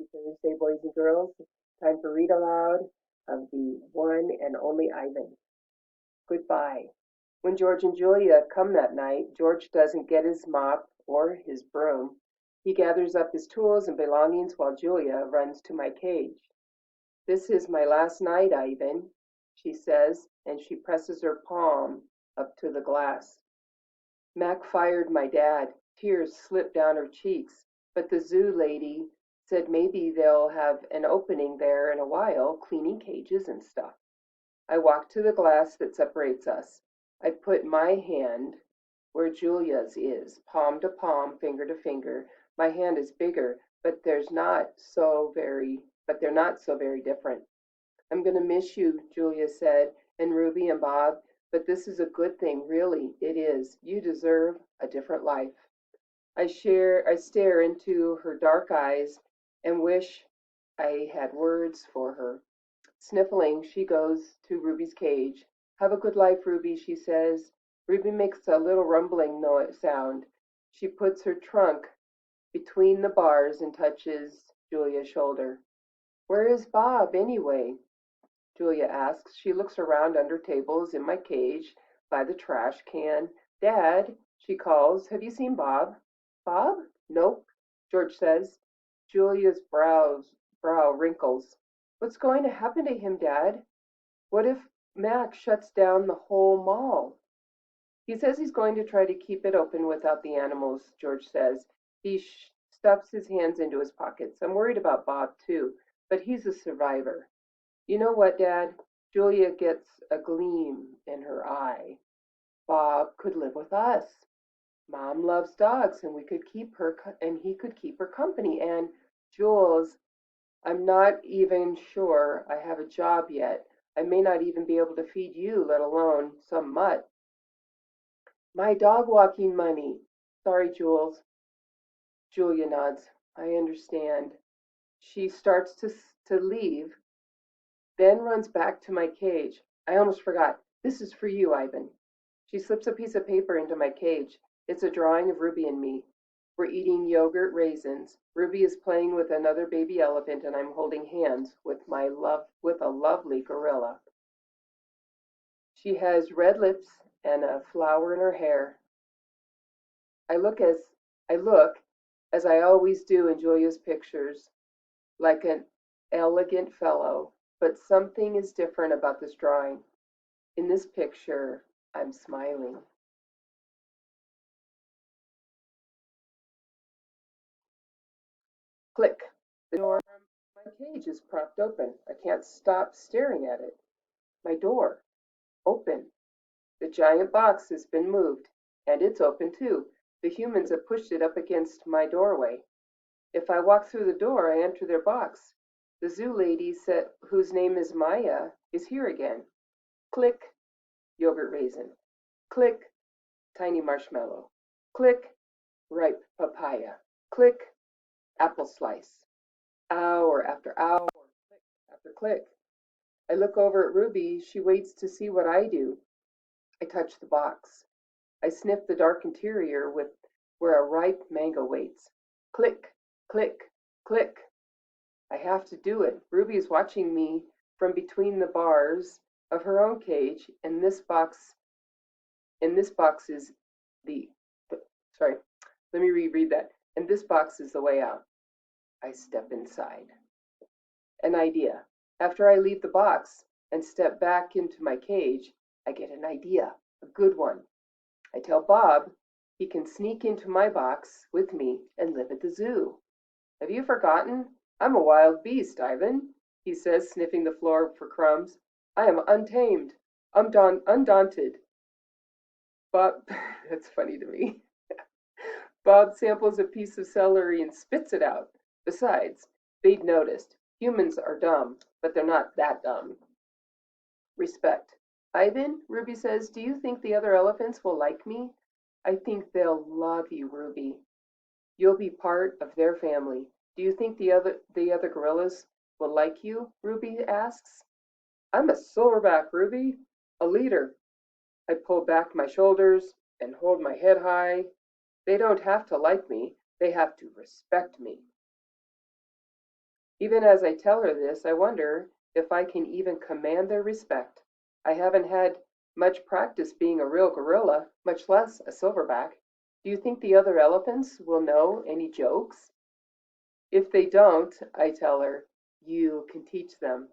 Happy Thursday, boys and girls. Time for Read Aloud of the one and only Ivan. Goodbye. When George and Julia come that night, George doesn't get his mop or his broom. He gathers up his tools and belongings while Julia runs to my cage. This is my last night, Ivan, she says, and she presses her palm up to the glass. Mac fired my dad. Tears slipped down her cheeks, but the zoo lady said maybe they'll have an opening there in a while, cleaning cages and stuff. I walk to the glass that separates us. I put my hand where Julia's is, palm to palm, finger to finger. My hand is bigger, but they're not so very different. I'm going to miss you, Julia said, and Ruby and Bob, but this is a good thing, really, it is. You deserve a different life. I stare into her dark eyes and wish I had words for her. Sniffling, she goes to Ruby's cage. Have a good life, Ruby, she says. Ruby makes a little rumbling sound. She puts her trunk between the bars and touches Julia's shoulder. Where is Bob, anyway? Julia asks. She looks around under tables, in my cage, by the trash can. Dad, she calls, have you seen Bob? Bob? Nope, George says. Julia's brow wrinkles. What's going to happen to him, Dad? What if Mac shuts down the whole mall? He says he's going to try to keep it open without the animals, George says. He stuffs his hands into his pockets. I'm worried about Bob, too, but he's a survivor. You know what, Dad? Julia gets a gleam in her eye. Bob could live with us. Mom loves dogs, and he could keep her company. And Jules, I'm not even sure I have a job yet. I may not even be able to feed you, let alone some mutt. My dog walking money. Sorry, Jules. Julia nods. I understand. She starts to leave, then runs back to my cage. I almost forgot. This is for you, Ivan. She slips a piece of paper into my cage. It's a drawing of Ruby and me. We're eating yogurt raisins. Ruby is playing with another baby elephant, and I'm holding hands with a lovely gorilla. She has red lips and a flower in her hair. I look as I look, as I always do in Julia's pictures, like an elegant fellow, but something is different about this drawing. In this picture, I'm smiling. Click. The door from my cage is propped open. I can't stop staring at it. My door. Open. The giant box has been moved, and it's open too. The humans have pushed it up against my doorway. If I walk through the door, I enter their box. The zoo lady whose name is Maya, is here again. Click, yogurt raisin. Click, tiny marshmallow. Click, ripe papaya. Click, apple slice. Hour after hour, click after click. I look over at Ruby. She waits to see what I do. I touch the box. I sniff the dark interior with where a ripe mango waits. Click, click, click. I have to do it. Ruby is watching me from between the bars of her own cage, and this box is the sorry, let me reread that. And this box is the way out. I step inside. An idea. After I leave the box and step back into my cage, I get an idea, a good one. I tell Bob he can sneak into my box with me and live at the zoo. Have you forgotten? I'm a wild beast, Ivan, he says, sniffing the floor for crumbs. I am untamed, undaunted. Bob, that's funny to me. Bob samples a piece of celery and spits it out. Besides, they'd noticed. Humans are dumb, but they're not that dumb. Respect. Ivan, Ruby says, do you think the other elephants will like me? I think they'll love you, Ruby. You'll be part of their family. Do you think the other gorillas will like you? Ruby asks. I'm a silverback, Ruby, a leader. I pull back my shoulders and hold my head high. They don't have to like me, they have to respect me. Even as I tell her this, I wonder if I can even command their respect. I haven't had much practice being a real gorilla, much less a silverback. Do you think the other elephants will know any jokes? If they don't, I tell her, you can teach them.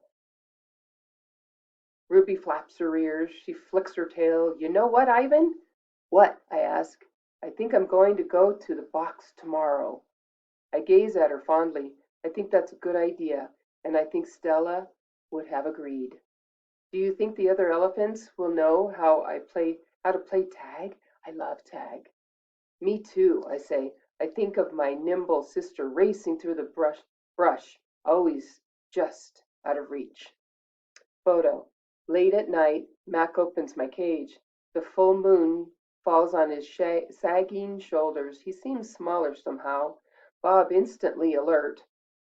Ruby flaps her ears. She flicks her tail. You know what, Ivan? What? I ask. I think I'm going to go to the box tomorrow. I gaze at her fondly. I think that's a good idea, and I think Stella would have agreed. Do you think the other elephants will know how to play tag? I love tag. Me too, I say. I think of my nimble sister racing through the brush, always just out of reach. Photo. Late at night, Mac opens my cage. The full moon falls on his sagging shoulders. He seems smaller somehow. Bob, instantly alert,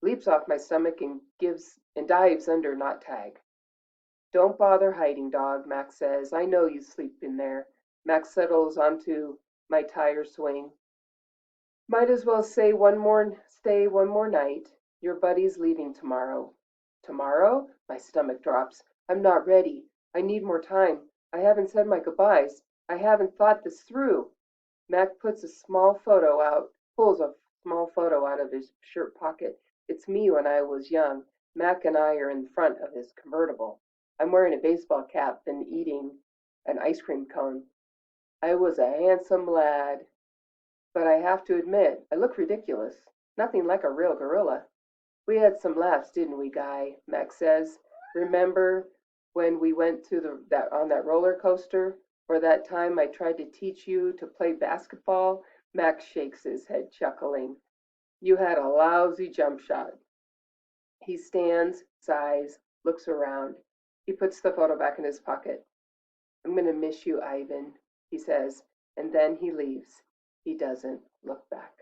leaps off my stomach and dives under Not Tag. Don't bother hiding, dog, Mac says. I know you sleep in there. Mac settles onto my tire swing. Might as well stay one more night. Your buddy's leaving tomorrow. Tomorrow? My stomach drops. I'm not ready. I need more time. I haven't said my goodbyes. I haven't thought this through. Mac pulls a small photo out of his shirt pocket. It's me when I was young. Mac and I are in front of his convertible. I'm wearing a baseball cap and eating an ice cream cone. I was a handsome lad. But I have to admit, I look ridiculous. Nothing like a real gorilla. We had some laughs, didn't we, Guy? Max says. Remember when we went to on that roller coaster? Or that time I tried to teach you to play basketball? Max shakes his head, chuckling. You had a lousy jump shot. He stands, sighs, looks around. He puts the photo back in his pocket. I'm going to miss you, Ivan, he says, and then he leaves. He doesn't look back.